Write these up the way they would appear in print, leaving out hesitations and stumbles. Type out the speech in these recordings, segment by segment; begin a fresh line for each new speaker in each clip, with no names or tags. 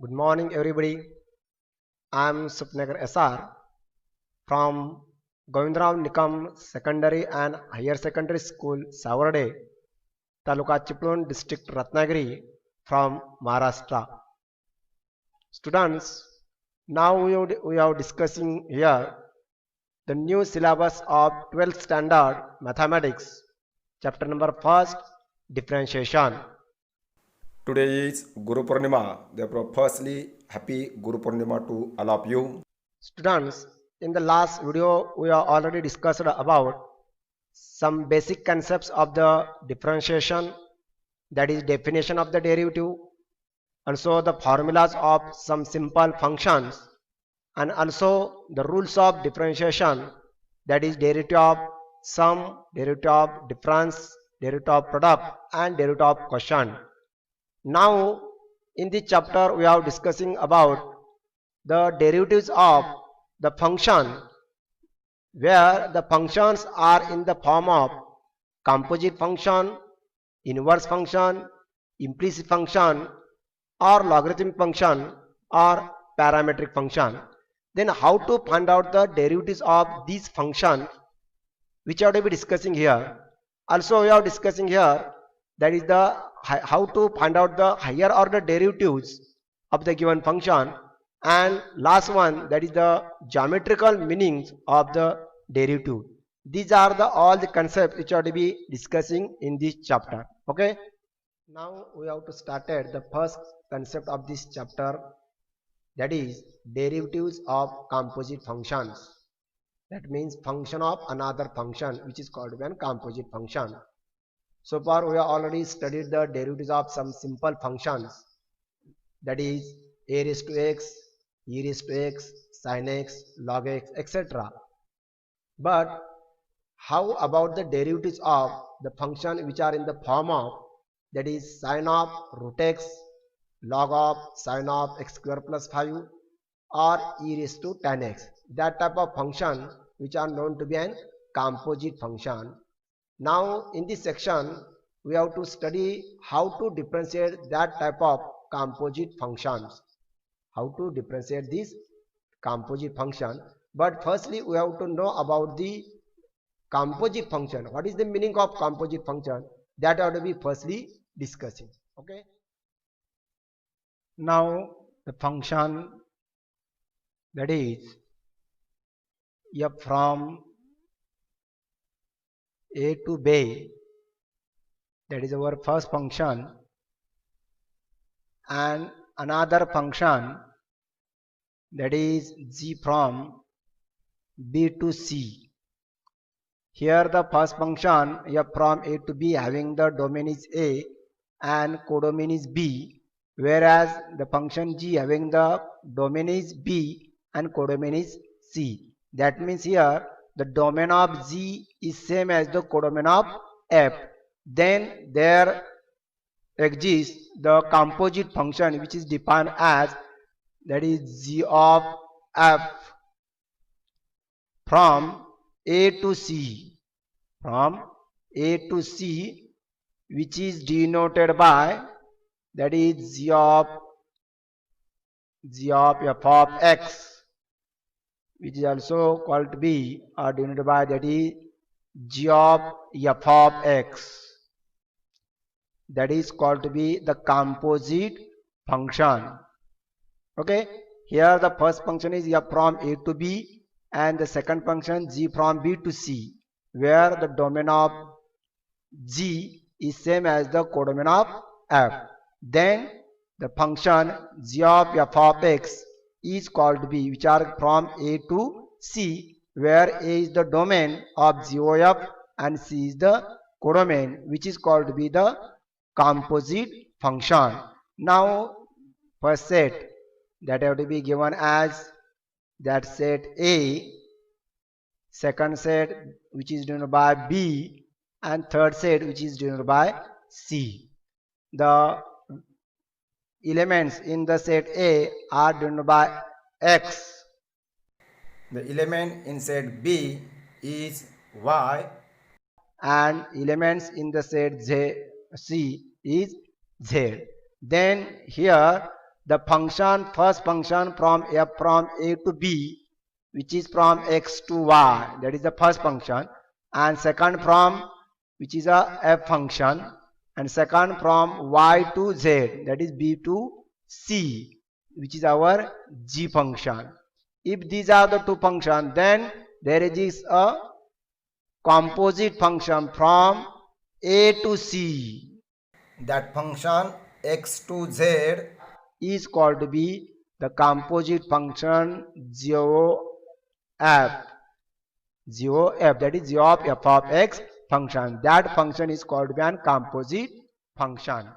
Good morning, everybody. I'm Supnagar SR from Govindrao Nikam Secondary and Higher Secondary School, Savarade, Taluka Chiplun District, Ratnagiri, from Maharashtra. Students, now we are discussing here the new syllabus of 12th standard mathematics, chapter number first, differentiation.
Today is Guru Purnima. Therefore, firstly, happy Guru Purnima to all of you.
Students, in the last video, we have already discussed about some basic concepts of the differentiation, that is definition of the derivative, also the formulas of some simple functions, and also the rules of differentiation, that is derivative of sum, derivative of difference, derivative of product, and derivative of quotient. Now in this chapter we are discussing about the derivatives of the function, where the functions are in the form of composite function, inverse function, implicit function, or logarithmic function, or parametric function. Then how to find out the derivatives of these functions, which are to be discussing here. Also we are discussing here, that is the how to find out the higher order derivatives of the given function, and last one, that is the geometrical meanings of the derivative. These are the all the concepts which are to be discussing in this chapter. Okay, now we have to start at the first concept of this chapter, that is derivatives of composite functions. That means function of another function, which is called an composite function. So far we have already studied the derivatives of some simple functions, that is a raised to x, e raised to x, sin x, log x, etc. But how about the derivatives of the function which are in the form of, that is sine of root x, log of sine of x square plus 5, or e raised to tan x? That type of function which are known to be an composite function. Now in this section we have to study how to differentiate that type of composite functions. How to differentiate this composite function. But firstly we have to know about the composite function. What is the meaning of composite function? That ought to be firstly discussing. Okay. Now the function, that is f from a to b, that is our first function, and another function, that is g from b to c. Here the first function f from a to b having the domain is a and codomain is b, whereas the function g having the domain is b and codomain is c. That means here the domain of g is same as the codomain of f. Then there exists the composite function which is defined as, that is g of f from a to c, from a to c, which is denoted by, that is g of f of x, which is also called to be or denoted by, that is g of f of x. That is called to be the composite function. Okay, here the first function is f from a to b and the second function g from b to c, where the domain of g is same as the codomain of f. Then the function g of f of x is called to be, which are from a to c, where a is the domain of g of f and c is the codomain, which is called to be the composite function. Now first set, that have to be given as that set A, second set which is denoted by B, and third set which is denoted by C. The elements in the set A are denoted by X.
The element in set B is Y,
and elements in the set C is Z. Then here the function, first function from f from a to b, which is from x to y, that is the first function, and second from, which is a f function, and second from y to z, that is b to c, which is our g function. If these are the two functions, then there is a composite function from a to c.
That function x to z
is called to be the composite function GOF. GOF, that is G of f of x function. That function is called to be an composite function.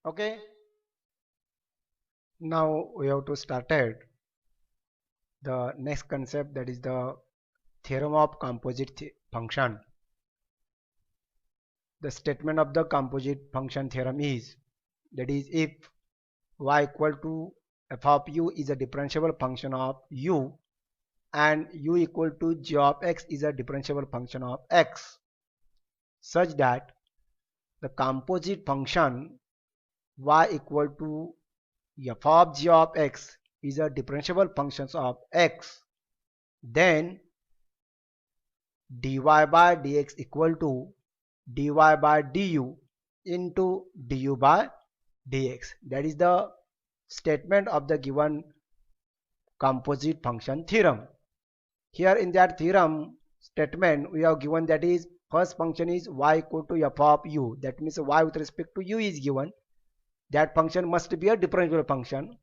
Okay. Now we have to started the next concept, that is the theorem of composite function. The statement of the composite function theorem is, that is, if y equal to f of u is a differentiable function of u and u equal to g of x is a differentiable function of x, such that the composite function y equal to f of g of x is a differentiable function of x, then dy by dx equal to dy by du into du by dx. That is the statement of the given composite function theorem. Here in that theorem statement we have given, that is, first function is y equal to f of u, that means y with respect to u is given, that function must be a differentiable function.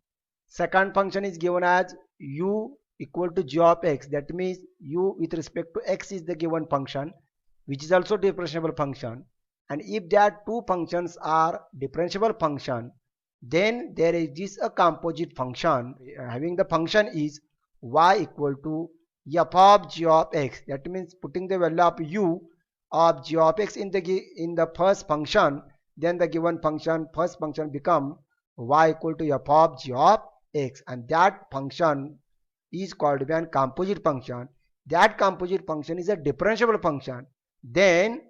Second function is given as u equal to g of x, that means u with respect to x is the given function, which is also differentiable function. And if that two functions are differentiable function, then there is a composite function having the function is y equal to f of g of x, that means putting the value of u of g of x in the first function, then the given function first function become y equal to f of g of x, and that function is called to be a composite function. That composite function is a differentiable function. Then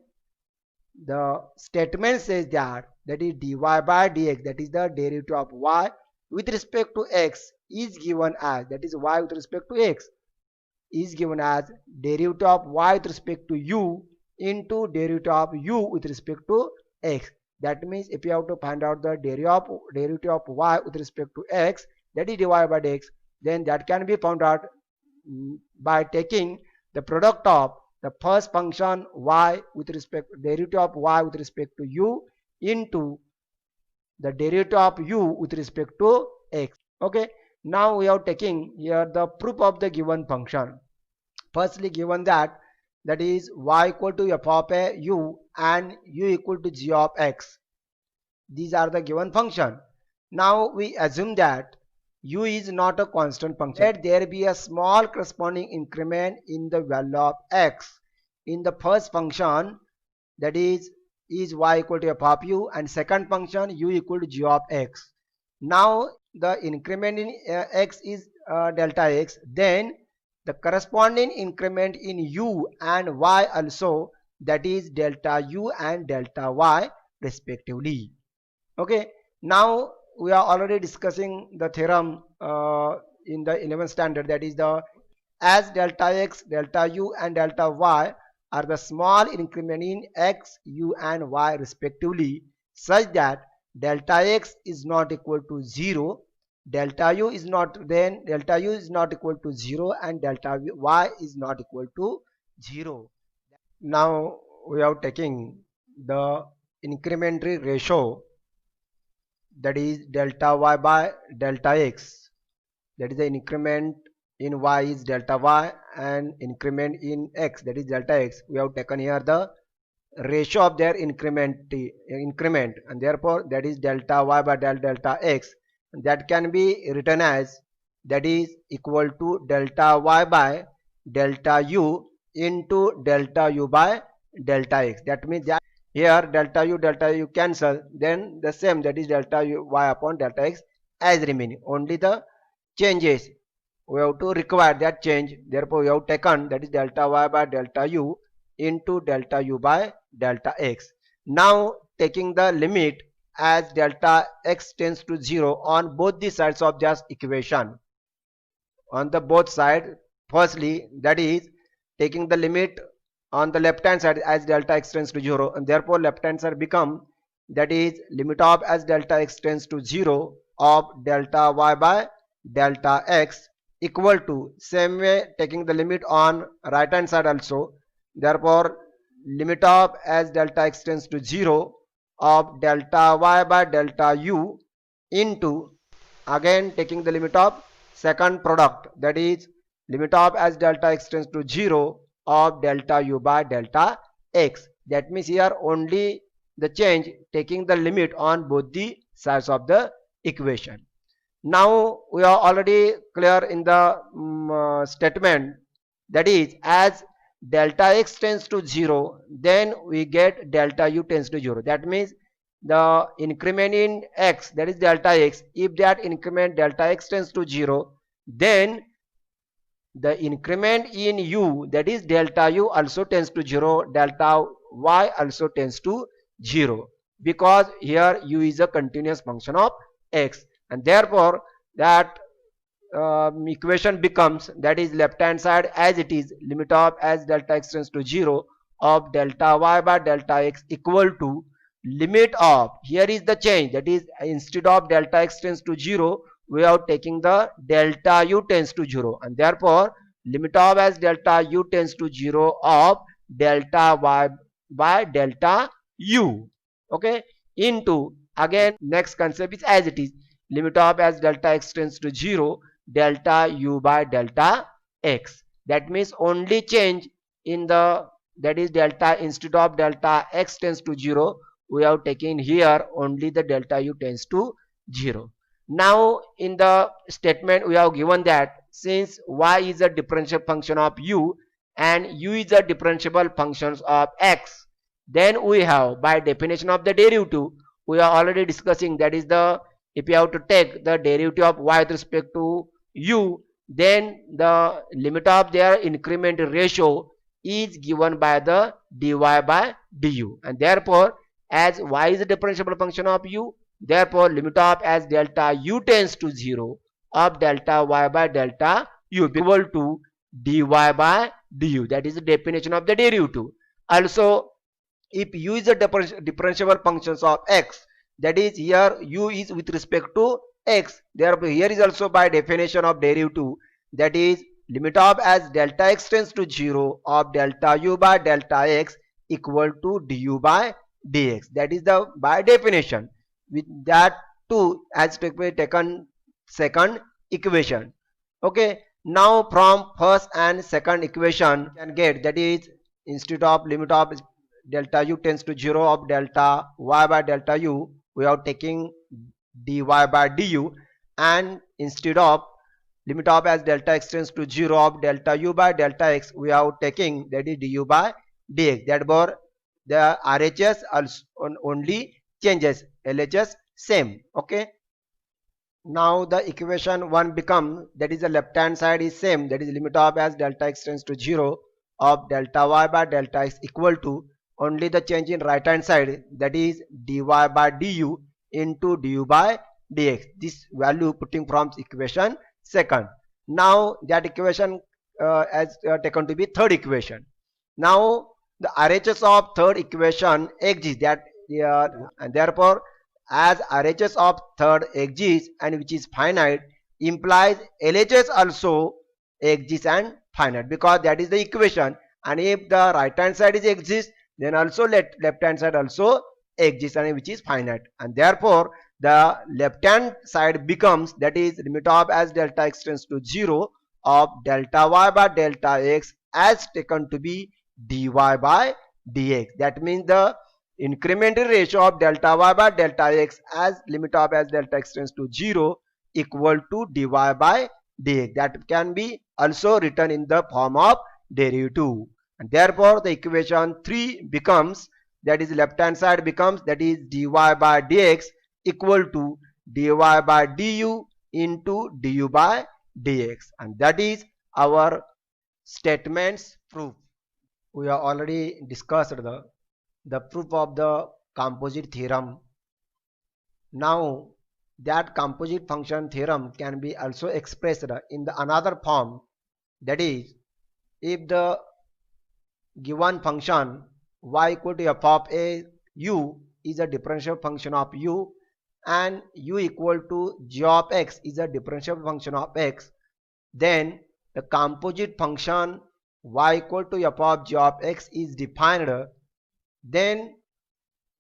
the statement says that is dy by dx, that is the derivative of y with respect to x, is given as, that is y with respect to x is given as derivative of y with respect to u into derivative of u with respect to x. That means if you have to find out the derivative of y with respect to x, that is dy by dx, then that can be found out by taking the product of the first function y with respect derivative of y with respect to u into the derivative of u with respect to x. Okay. Now we are taking here the proof of the given function. Firstly, given that is y equal to f of u and u equal to g of x. These are the given function. Now we assume that u is not a constant function. Let there be a small corresponding increment in the value of x in the first function, that is y equal to f of u, and second function u equal to g of x. Now the increment in x is delta x, then the corresponding increment in u and y also, that is delta u and delta y respectively. Okay. Now we are already discussing the theorem in the 11th standard, that is the as delta x, delta u and delta y are the small increment in x, u and y respectively, such that delta x is not equal to 0, delta u is not equal to 0, and delta y is not equal to 0. Now we are taking the incrementary ratio, that is delta y by delta x, that is the increment in y is delta y and increment in x, that is delta x. We have taken here the ratio of their increment, and therefore that is delta y by delta x, and that can be written as, that is equal to delta y by delta u into delta u by delta x. That means that here delta u cancel, then the same, that is delta y upon delta x as remaining. Only the changes we have to require that change. Therefore we have taken, that is delta y by delta u into delta u by delta x. Now taking the limit as delta x tends to 0 on both the sides of this equation. On the both side, firstly, that is taking the limit on the left hand side as delta x tends to 0, and therefore left hand side become, that is limit of as delta x tends to 0 of delta y by delta x equal to, same way taking the limit on right hand side also, therefore limit of as delta x tends to 0 of delta y by delta u into, again taking the limit of second product, that is limit of as delta x tends to 0 of delta u by delta x. That means here only the change taking the limit on both the sides of the equation. Now we are already clear in the statement, that is as delta x tends to 0, then we get delta u tends to 0. That means the increment in x, that is delta x, if that increment delta x tends to 0, then the increment in u, that is delta u, also tends to 0, delta y also tends to 0, because here u is a continuous function of x, and therefore that equation becomes, that is left hand side as it is, limit of as delta x tends to 0 of delta y by delta x equal to limit of, here is the change, that is instead of delta x tends to 0 we are taking the delta u tends to 0, and therefore limit of as delta u tends to 0 of delta y by delta u, okay, into, again next concept is as it is, limit of as delta x tends to 0 delta u by delta x. That means only change in the, that is delta, instead of delta x tends to 0 we are taking here only the delta u tends to 0. Now in the statement we have given that since y is a differential function of u and u is a differentiable functions of x, then we have, by definition of the derivative, we are already discussing, that is the, if you have to take the derivative of y with respect to u, then the limit of their increment ratio is given by the dy by du, and therefore as y is a differentiable function of u, therefore limit of as delta u tends to 0 of delta y by delta u equal to dy by du. That is the definition of the derivative. Also, if u is a differentiable functions of x, that is here u is with respect to x, therefore here is also by definition of derivative, that is limit of as delta x tends to 0 of delta u by delta x equal to du by dx. That is the by definition. With that too as taken second equation. Okay, now from first and second equation you can get, that is instead of limit of delta u tends to 0 of delta y by delta u, we are taking dy by du, and instead of limit of as delta x tends to 0 of delta u by delta x, we are taking, that is du by dx. Therefore the RHS also only changes, LHS same. Okay, now the equation 1 become, that is the left hand side is same, that is limit of as delta x tends to 0 of delta y by delta x equal to, only the change in right hand side, that is dy by du into du by dx. This value putting from equation second. Now that equation as taken to be third equation. Now the RHS of third equation exists, that and therefore as RHS of third exists and which is finite, implies LHS also exists and finite, because that is the equation, and if the right hand side is exists, then also left hand side also exists and which is finite, and therefore the left hand side becomes, that is limit of as delta x tends to 0 of delta y by delta x as taken to be dy by dx. That means the incremental ratio of delta y by delta x as limit of as delta x tends to 0 equal to dy by dx. That can be also written in the form of derivative, and therefore the equation 3 becomes, that is left hand side becomes, that is dy by dx equal to dy by du into du by dx, and that is our statements proof. We have already discussed the proof of the composite theorem Now that composite function theorem can be also expressed in the another form, that is, if the given function y equal to f of a u is a differential function of u and u equal to g of x is a differential function of x, then the composite function y equal to f of g of x is defined. Then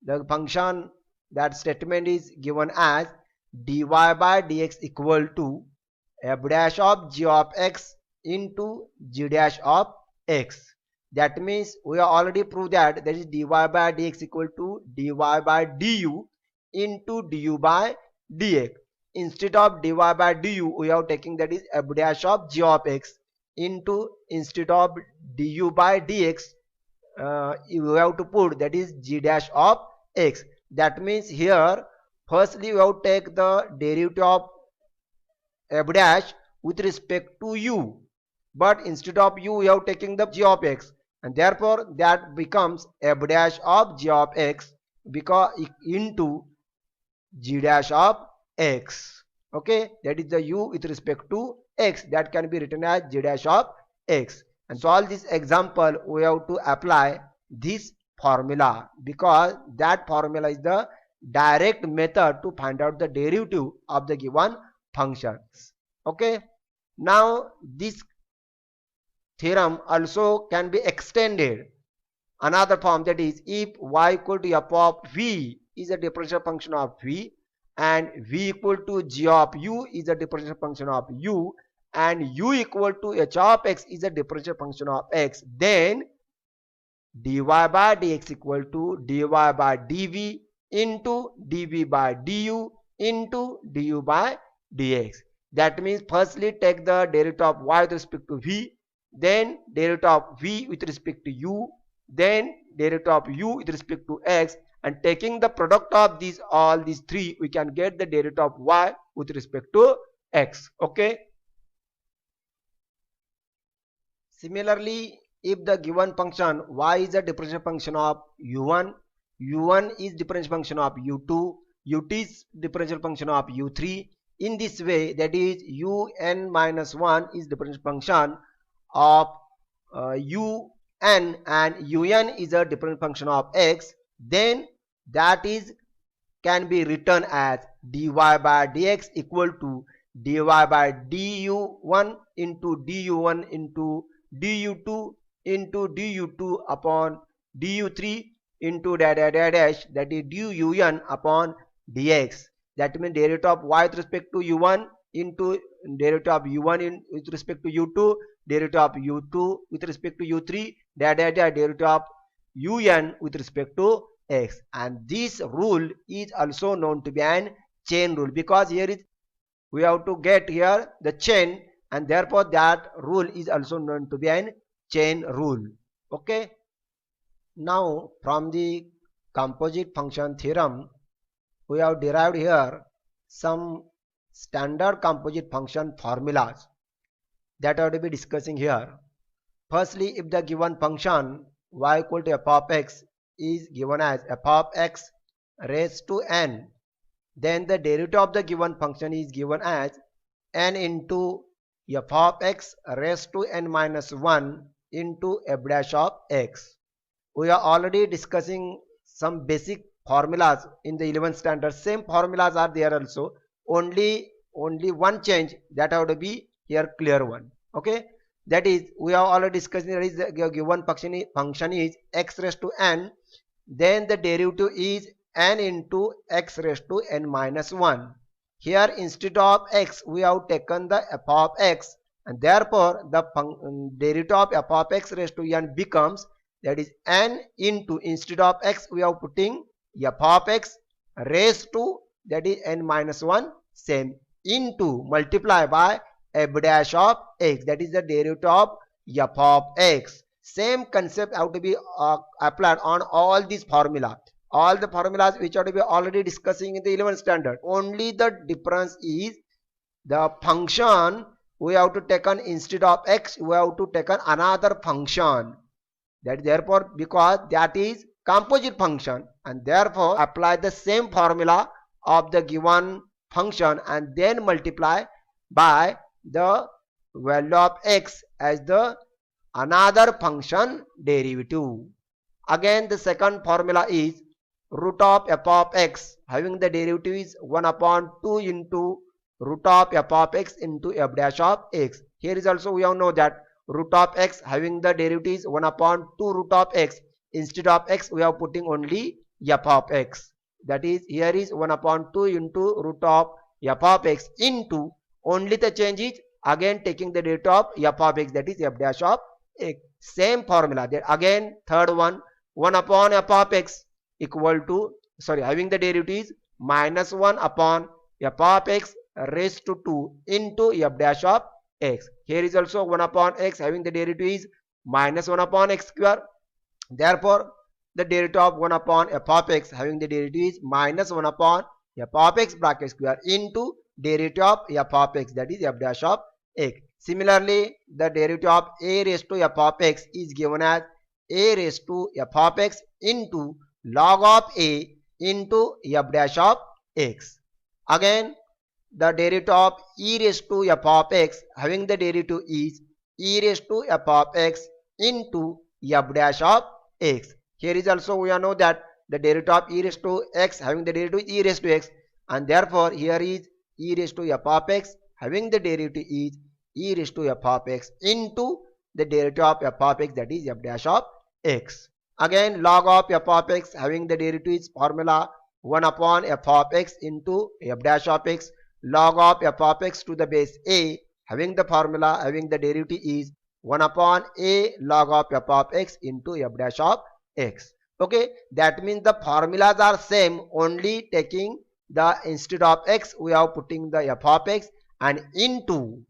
the function, that statement is given as dy by dx equal to f dash of g of x into g dash of x. That means we have already proved that is dy by dx equal to dy by du into du by dx. Instead of dy by du, we are taking that is f dash of g of x into, instead of du by dx, you have to put that is g dash of x. That means here firstly we have to take the derivative of f dash with respect to u, but instead of u we have taken the g of x, and therefore that becomes f dash of g of x because into g dash of x. Okay, that is the u with respect to x, that can be written as g dash of x. And so all this example we have to apply this formula because that formula is the direct method to find out the derivative of the given functions. Okay, now this theorem also can be extended another form, that is, if y equal to f of v is a differential function of v and v equal to g of u is a differential function of u and u equal to h of x is a differential function of x, then dy by dx equal to dy by dv into dv by du into du by dx. That means firstly take the derivative of y with respect to v, then derivative of v with respect to u, then derivative of u with respect to x, and taking the product of these all these three we can get the derivative of y with respect to x. Okay, similarly, if the given function y is a differential function of u1, u1 is differential function of u2, ut is differential function of u3, in this way, that is un minus 1 is differential function of un and un is a differential function of x, then that is can be written as dy by dx equal to dy by du1 into du1 into du2 into du2 upon du3 into dash that is du1 upon dx. That means derivative of y with respect to u1 into derivative of u1 with respect to u2, derivative of u2 with respect to u3, derivative of un with respect to x. And this rule is also known to be an chain rule because here is we have to get here the chain, and therefore that rule is also known to be an chain rule. Okay, now from the composite function theorem we have derived here some standard composite function formulas that I will be discussing here. Firstly, if the given function y equal to f of x is given as f of x raised to n, then the derivative of the given function is given as n into f of x raised to n minus 1 into f dash of x. We are already discussing some basic formulas in the 11th standard. Same formulas are there also, only one change that have to be here clear one. Okay, that is we are already discussing that is the given function is x raised to n, then the derivative is n into x raised to n minus 1. Here instead of x we have taken the f of x, and therefore the derivative of f of x raised to n becomes that is n into, instead of x we are putting f of x raised to that is n minus 1 same into multiply by f dash of x, that is the derivative of f of x. Same concept have to be applied on all these formula, all the formulas which are to be already discussing in the 11th standard. Only the difference is the function we have to take on, instead of x we have to take on another function, that therefore because that is composite function, and therefore apply the same formula of the given function and then multiply by the value of x as the another function derivative. Again, the second formula is root of f of x having the derivative is 1 upon 2 into root of f of x into f dash of x. Here is also we all know that root of x having the derivative is 1 upon 2 root of x. Instead of x we are putting only f of x. That is, here is 1 upon 2 into root of f of x into, only the change is again taking the derivative of f of x, that is f dash of x. Same formula. Then again third one, 1 upon f of x equal to, having the derivative is minus 1 upon f of x raised to 2 into f dash of x. Here is also 1 upon x having the derivative is minus 1 upon x square. Therefore, the derivative of 1 upon f of x having the derivative is minus 1 upon f of x bracket square into derivative of f of x, that is f dash of x. Similarly, the derivative of a raised to f of x is given as a raised to f of x into log of a into f dash of x. Again, the derivative of e raised to f of x having the derivative is e raised to f of x into f dash of x. Here is also we know that the derivative of e raised to x having the derivative is e raised to x, and therefore here is e raised to f of x having the derivative is e raised to f of x into the derivative of f of x, that is f dash of x. Again, log of f of x having the derivative is formula 1 upon f of x into f dash of x. Log of f of x to the base a having the formula having the derivative is 1 upon a log of f of x into f dash of x. Okay, that means the formulas are same, only taking the, instead of x we are putting the f of x, and into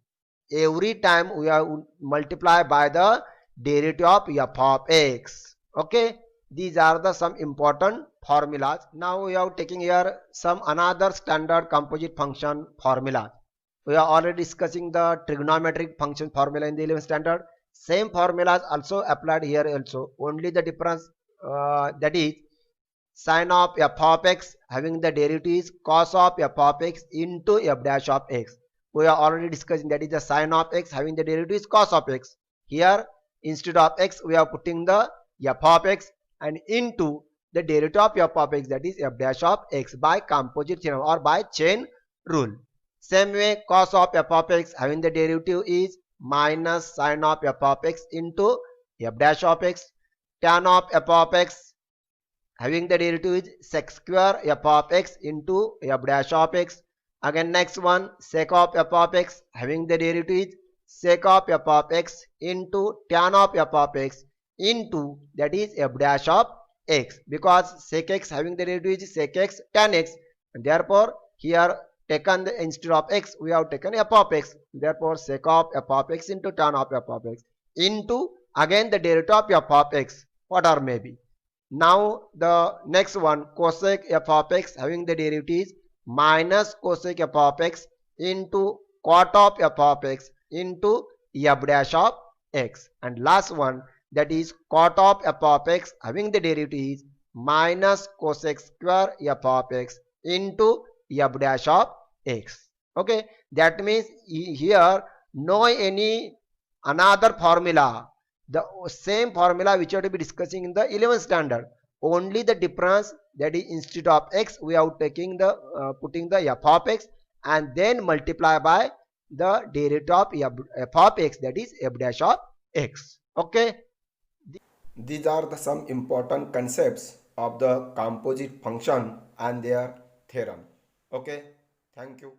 every time we are multiply by the derivative of f of x. Okay, these are the some important formulas. Now we are taking here some another standard composite function formula. We are already discussing the trigonometric function formula in the 11th standard. Same formulas also applied here also, only the difference that is sin of f of x having the derivative is cos of f of x into f dash of x. We are already discussing, that is the sin of x having the derivative is cos of x. Here instead of x we are putting the f of x and into the derivative of f of x, that is f dash of x, by composite theorem or by chain rule. Same way, cos of f of x having the derivative is minus sin of f of x into f dash of x. Tan of f of x having the derivative is sec square f of x into f dash of x. Again next one, sec of f of x having the derivative is sec of f of x into tan of f of x into, that is f dash of x, because sec x having the derivative is sec x tan x, and therefore here taken the, instead of x we have taken f of x, therefore sec of f of x into tan of f of x into again the derivative of f of x, whatever may be. Now the next one, cosec f of x having the derivative is minus cosec f of x into cot of f of x into f dash of x, and last one, that is cot of f of x having the derivative is minus cosec square f of x into f dash of x. Okay, that means here no any another formula, the same formula which we have to be discussing in the 11th standard, only the difference, that is instead of x we are taking the putting the f of x and then multiply by the derivative of f of x, that is f dash of x. Okay,
These are the some important concepts of the composite function and their theorem. Okay, thank you.